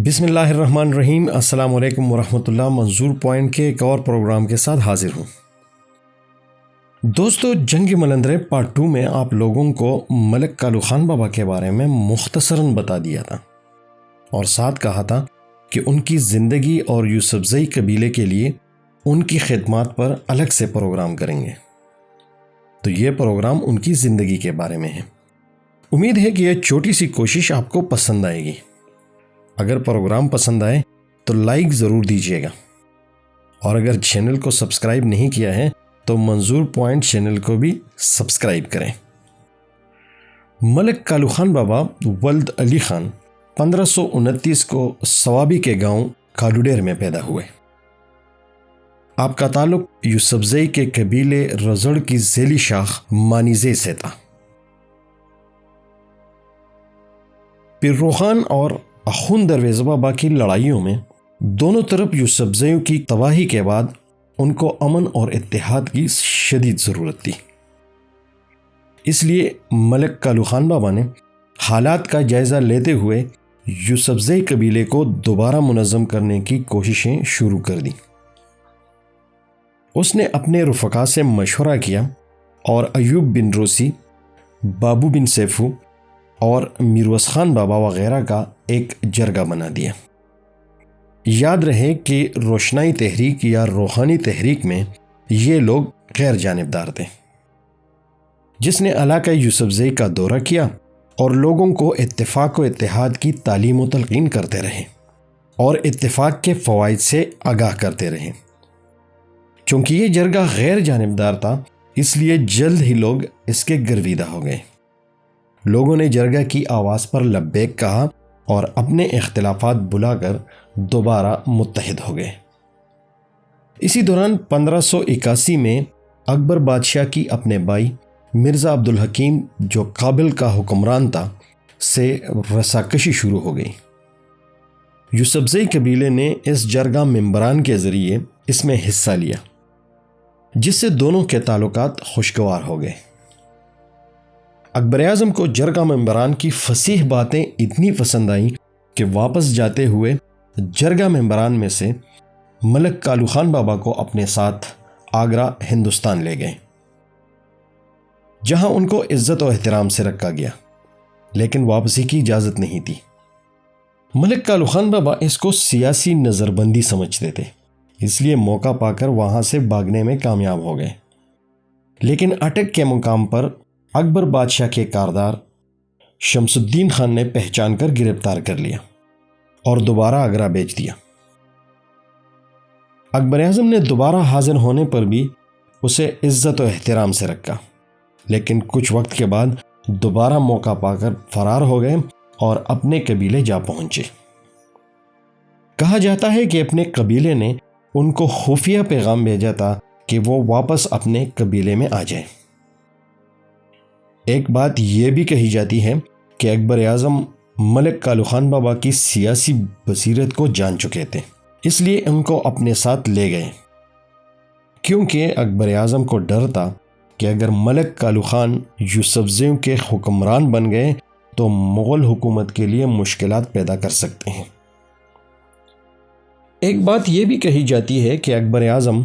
بسم اللہ الرحمن الرحیم۔ السلام علیکم ورحمۃ اللہ۔ منظور پوائنٹ کے ایک اور پروگرام کے ساتھ حاضر ہوں۔ دوستو، جنگ ملندرے پارٹ 2 میں آپ لوگوں کو ملک کالو خان بابا کے بارے میں مختصراً بتا دیا تھا اور ساتھ کہا تھا کہ ان کی زندگی اور یوسفزئی قبیلے کے لیے ان کی خدمات پر الگ سے پروگرام کریں گے۔ تو یہ پروگرام ان کی زندگی کے بارے میں ہے۔ امید ہے کہ یہ چھوٹی سی کوشش آپ کو پسند آئے گی۔ اگر پروگرام پسند آئے تو لائک ضرور دیجیے گا، اور اگر چینل کو سبسکرائب نہیں کیا ہے تو منظور پوائنٹ چینل کو بھی سبسکرائب کریں۔ ملک کالو خان بابا ولد علی خان 1529 کو سوابی کے گاؤں کالوڈیر میں پیدا ہوئے۔ آپ کا تعلق یوسفزئی کے قبیلے رزڑ کی ذیلی شاخ مانیزے سے تھا۔ پھر روخان اور اخون درویز بابا کی لڑائیوں میں دونوں طرف یوسفزئیوں کی تباہی کے بعد ان کو امن اور اتحاد کی شدید ضرورت تھی۔ اس لیے ملک کالو خان بابا نے حالات کا جائزہ لیتے ہوئے یوسفزئی قبیلے کو دوبارہ منظم کرنے کی کوششیں شروع کر دیں۔ اس نے اپنے رفقا سے مشورہ کیا اور ایوب بن روسی، بابو بن سیفو اور میروس خان بابا وغیرہ کا ایک جرگہ بنا دیا۔ یاد رہے کہ روشنائی تحریک یا روحانی تحریک میں یہ لوگ غیر جانبدار تھے۔ جس نے علاقہ یوسفزئی کا دورہ کیا اور لوگوں کو اتفاق و اتحاد کی تعلیم و تلقین کرتے رہے اور اتفاق کے فوائد سے آگاہ کرتے رہے۔ چونکہ یہ جرگہ غیر جانبدار تھا، اس لیے جلد ہی لوگ اس کے گرویدہ ہو گئے۔ لوگوں نے جرگہ کی آواز پر لبیک کہا اور اپنے اختلافات بلا کر دوبارہ متحد ہو گئے۔ اسی دوران 1581 میں اکبر بادشاہ کی اپنے بھائی مرزا عبدالحکیم، جو کابل کا حکمران تھا، سے رساکشی شروع ہو گئی۔ یوسفزئی قبیلے نے اس جرگہ ممبران کے ذریعے اس میں حصہ لیا، جس سے دونوں کے تعلقات خوشگوار ہو گئے۔ اکبر اعظم کو جرگہ ممبران کی فصیح باتیں اتنی پسند آئیں کہ واپس جاتے ہوئے جرگہ ممبران میں سے ملک کالو خان بابا کو اپنے ساتھ آگرہ ہندوستان لے گئے، جہاں ان کو عزت و احترام سے رکھا گیا، لیکن واپسی کی اجازت نہیں تھی۔ ملک کالو خان بابا اس کو سیاسی نظر بندی سمجھتے تھے، اس لیے موقع پا کر وہاں سے بھاگنے میں کامیاب ہو گئے۔ لیکن اٹک کے مقام پر اکبر بادشاہ کے کاردار شمس الدین خان نے پہچان کر گرفتار کر لیا اور دوبارہ آگرہ بھیج دیا۔ اکبر اعظم نے دوبارہ حاضر ہونے پر بھی اسے عزت و احترام سے رکھا، لیکن کچھ وقت کے بعد دوبارہ موقع پا کر فرار ہو گئے اور اپنے قبیلے جا پہنچے۔ کہا جاتا ہے کہ اپنے قبیلے نے ان کو خفیہ پیغام بھیجا تھا کہ وہ واپس اپنے قبیلے میں آ جائیں۔ ایک بات یہ بھی کہی جاتی ہے کہ اکبر اعظم ملک کالو خان بابا کی سیاسی بصیرت کو جان چکے تھے، اس لیے ان کو اپنے ساتھ لے گئے، کیونکہ اکبر اعظم کو ڈر تھا کہ اگر ملک کالو خان یوسفزئیوں کے حکمران بن گئے تو مغل حکومت کے لیے مشکلات پیدا کر سکتے ہیں۔ ایک بات یہ بھی کہی جاتی ہے کہ اکبر اعظم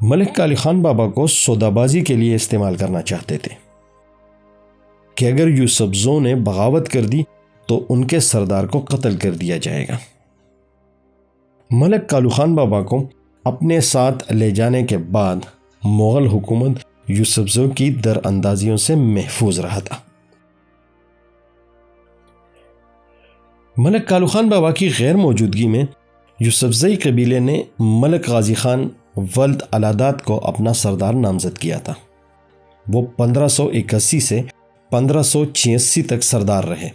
ملک کالو خان بابا کو سودا بازی کے لیے استعمال کرنا چاہتے تھے کہ اگر یوسفزوں نے بغاوت کر دی تو ان کے سردار کو قتل کر دیا جائے گا۔ ملک کالو خان بابا کو اپنے ساتھ لے جانے کے بعد مغل حکومت یوسفزوں کی در اندازیوں سے محفوظ رہا تھا۔ ملک کالو خان بابا کی غیر موجودگی میں یوسفزئی قبیلے نے ملک غازی خان ولد الاداد کو اپنا سردار نامزد کیا تھا۔ وہ 1581 سے 1586 تک سردار رہے،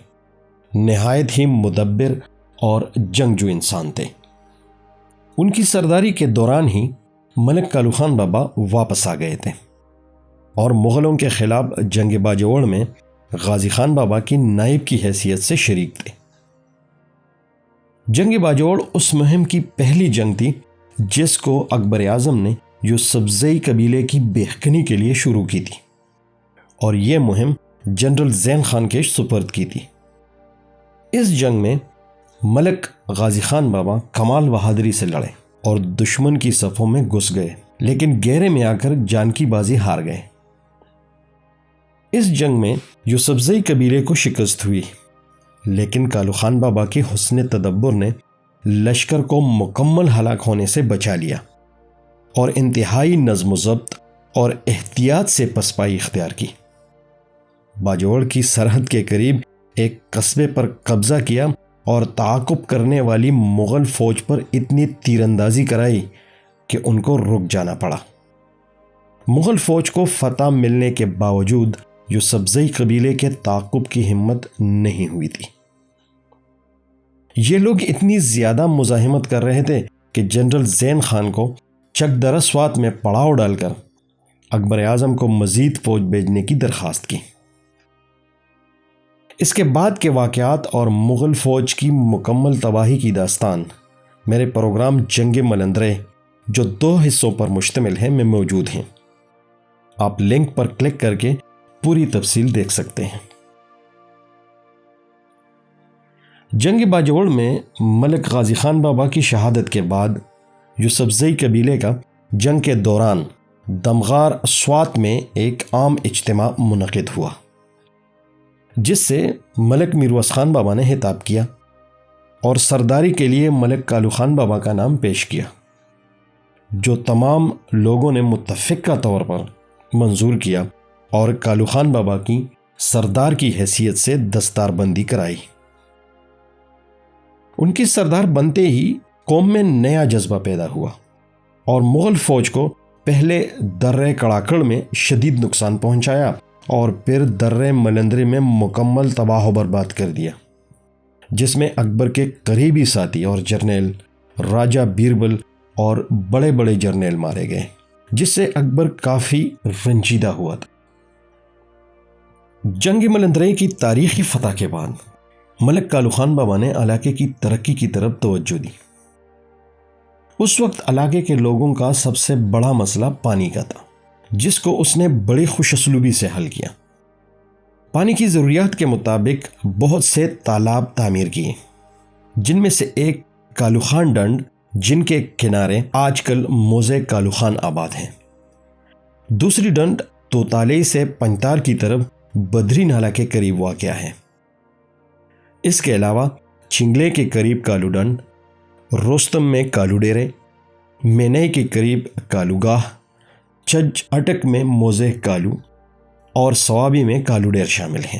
نہایت ہی مدبر اور جنگجو انسان تھے۔ ان کی سرداری کے دوران ہی ملک کالو خان بابا واپس آ گئے تھے اور مغلوں کے خلاف جنگ باجوڑ میں غازی خان بابا کی نائب کی حیثیت سے شریک تھے۔ جنگ باجوڑ اس مہم کی پہلی جنگ تھی جس کو اکبر اعظم نے یوسفزئی قبیلے کی بحقنی کے لیے شروع کی تھی، اور یہ مہم جنرل زین خان کے سپرد کی تھی۔ اس جنگ میں ملک غازی خان بابا کمال بہادری سے لڑے اور دشمن کی صفوں میں گھس گئے، لیکن گہرے میں آ کر جان کی بازی ہار گئے۔ اس جنگ میں یوسفزئی قبیلے کو شکست ہوئی، لیکن کالو خان بابا کی حسن تدبر نے لشکر کو مکمل ہلاک ہونے سے بچا لیا اور انتہائی نظم و ضبط اور احتیاط سے پسپائی اختیار کی۔ باجوڑ کی سرحد کے قریب ایک قصبے پر قبضہ کیا اور تعاقب کرنے والی مغل فوج پر اتنی تیر اندازی کرائی کہ ان کو رک جانا پڑا۔ مغل فوج کو فتح ملنے کے باوجود یوسفزئی قبیلے کے تعاقب کی ہمت نہیں ہوئی تھی۔ یہ لوگ اتنی زیادہ مزاحمت کر رہے تھے کہ جنرل زین خان کو چک درسوات میں پڑاؤ ڈال کر اکبر اعظم کو مزید فوج بھیجنے کی درخواست کی۔ اس کے بعد کے واقعات اور مغل فوج کی مکمل تباہی کی داستان میرے پروگرام جنگ ملندرے، جو 2 حصوں پر مشتمل ہے، میں موجود ہیں۔ آپ لنک پر کلک کر کے پوری تفصیل دیکھ سکتے ہیں۔ جنگ باجوڑ میں ملک غازی خان بابا کی شہادت کے بعد یوسفزئی قبیلے کا جنگ کے دوران دمغار سوات میں ایک عام اجتماع منعقد ہوا، جس سے ملک میرویس خان بابا نے خطاب کیا اور سرداری کے لیے ملک کالو خان بابا کا نام پیش کیا، جو تمام لوگوں نے متفقہ طور پر منظور کیا اور کالو خان بابا کی سردار کی حیثیت سے دستار بندی کرائی۔ ان کی سردار بنتے ہی قوم میں نیا جذبہ پیدا ہوا اور مغل فوج کو پہلے درہ کڑاکڑ میں شدید نقصان پہنچایا اور پھر درہ ملندرے میں مکمل تباہ و برباد کر دیا، جس میں اکبر کے قریبی ساتھی اور جرنیل راجہ بیربل اور بڑے بڑے جرنیل مارے گئے، جس سے اکبر کافی رنجیدہ ہوا تھا۔ جنگ ملندرے کی تاریخی فتح کے بعد ملک کالو خان بابا نے علاقے کی ترقی کی طرف توجہ دی۔ اس وقت علاقے کے لوگوں کا سب سے بڑا مسئلہ پانی کا تھا، جس کو اس نے بڑی خوش اسلوبی سے حل کیا۔ پانی کی ضروریات کے مطابق بہت سے تالاب تعمیر کیے، جن میں سے ایک کالو خان ڈنڈ، جن کے کنارے آج کل موزے کالو خان آباد ہیں۔ دوسری ڈنڈ توتالئی سے پنتار کی طرف بدری نالہ کے قریب واقع ہے۔ اس کے علاوہ چنگلے کے قریب کالو ڈنڈ، روستم میں کالو ڈیرے، مینئی کے قریب کالو گاہ، چج اٹک میں موزے کالو اور سوابی میں کالو ڈیر شامل ہیں۔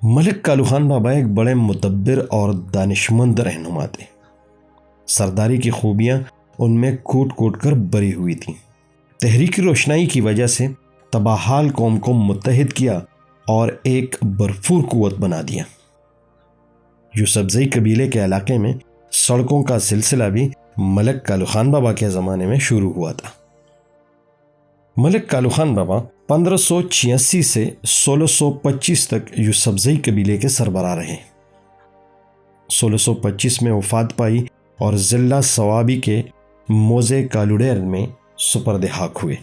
ملک کالو خان بابا ایک بڑے مدبر اور دانشمند رہنما تھے۔ سرداری کی خوبیاں ان میں کوٹ کوٹ کر بری ہوئی تھیں۔ تحریک روشنائی کی وجہ سے تباہال قوم کو متحد کیا اور ایک بھرپور قوت بنا دیا۔ یوسفزئی قبیلے کے علاقے میں سڑکوں کا سلسلہ بھی ملک کالو خان بابا کے زمانے میں شروع ہوا تھا۔ ملک کالو خان بابا 1586 سے 1625 تک یوسفزئی قبیلے کے سربراہ رہے۔ 1625 میں وفات پائی اور ضلع سوابی کے موزے کالوڈیر میں سپرد حق ہوئے۔